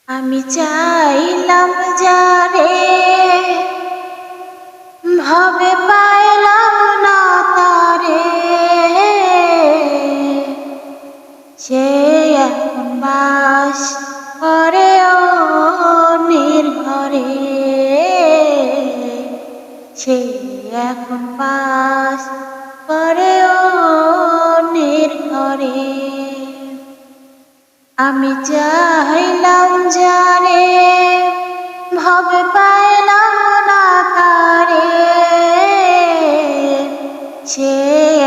আমি চাইলাম যারে ভাবে পাইলাম না তারে, সে এখন বাস করে অন্যের ঘরে। সে এখন বাস করে অন্যের ঘরে। আমি চাইলাম যারে ভাবে পাইলাম না তারে, সে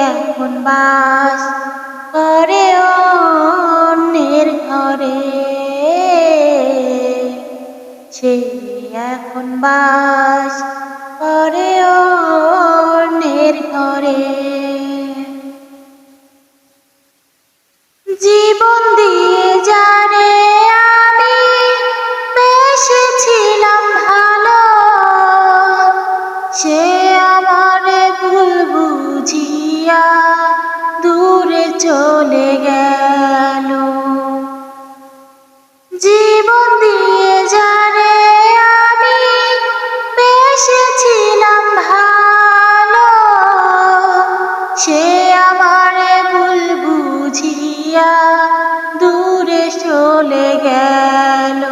এখন বাস করে অন্যের ঘরে। সে এখন বাস করে অন্যের ঘরে। জীবন দিয়ে যারে আমি বেসেছিলাম ভালো, সে আমারে ভুল বুঝিয়া দূরে চলে গেল। জীবন দিয়ে যারে আমি বেসেছিলাম ভালো, সে আমারে ভুল বুঝিয়া দূরে চলে গেল।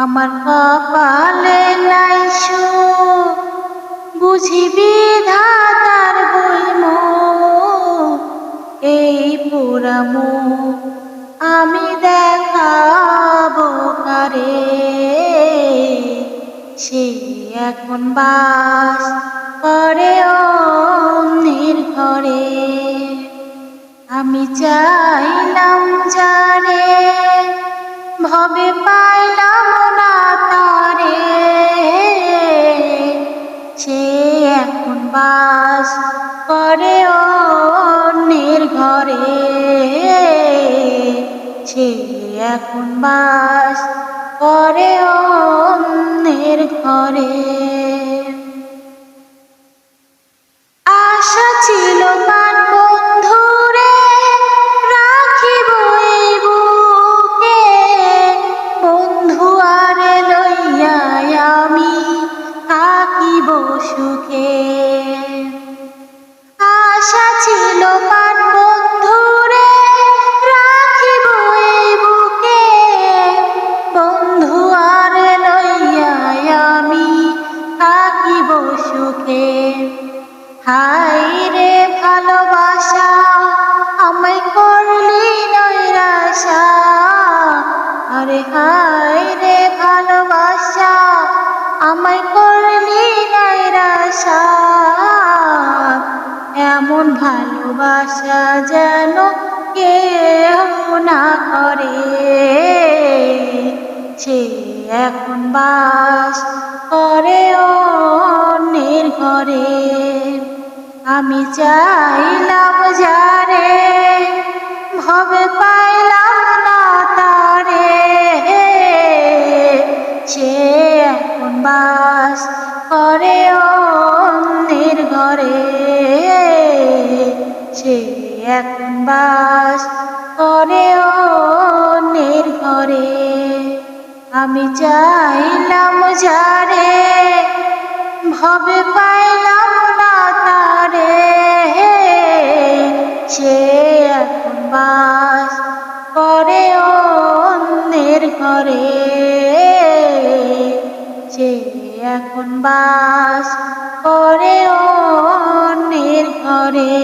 আমার কপালে নাই সুখ, বুঝি বিধাতার বইমুখ। এই পোড়া মুখ আমি দেখাবো কারে, সে এখন বাস করে অন্যের ঘরে। আমি চাইলাম যারে ভবে পাইলাম না তারে, সে এখন বাস করে অন্যের ঘরে। সে এখন বাস করে অন্যের ঘরে। আশা ছিল প্রাণ বন্ধুরে রাখিব এই বুকে, বন্ধু আরে লইয়া আমি থাকিব সুখে। আশা ছিল প্রাণ বন্ধুরে রাখিব এই বুকে, বন্ধু আরে লইয়া আমি থাকিব সুখে। হায় রে ভালোবাসা আমায় করলি নৈরাশা, আরে হায় রে ভালোবাসা আমায় করলি নৈরাশা। এমন ভালোবাসা যেন কেউ না করে, সে এখন বাস করে অন্যের ঘরে। আমি চাইলাম যারে ভবে পাইলাম না তারে, সে এখন বাস করে অন্যের ঘরে। সে এখন বাস করে অন্যের ঘরে। আমি চাইলাম যারে ভবে পাইলাম না তারে, সে এখন বাস করে অন্যের ঘরে। সে এখন বাস করে অন্যের ঘরে।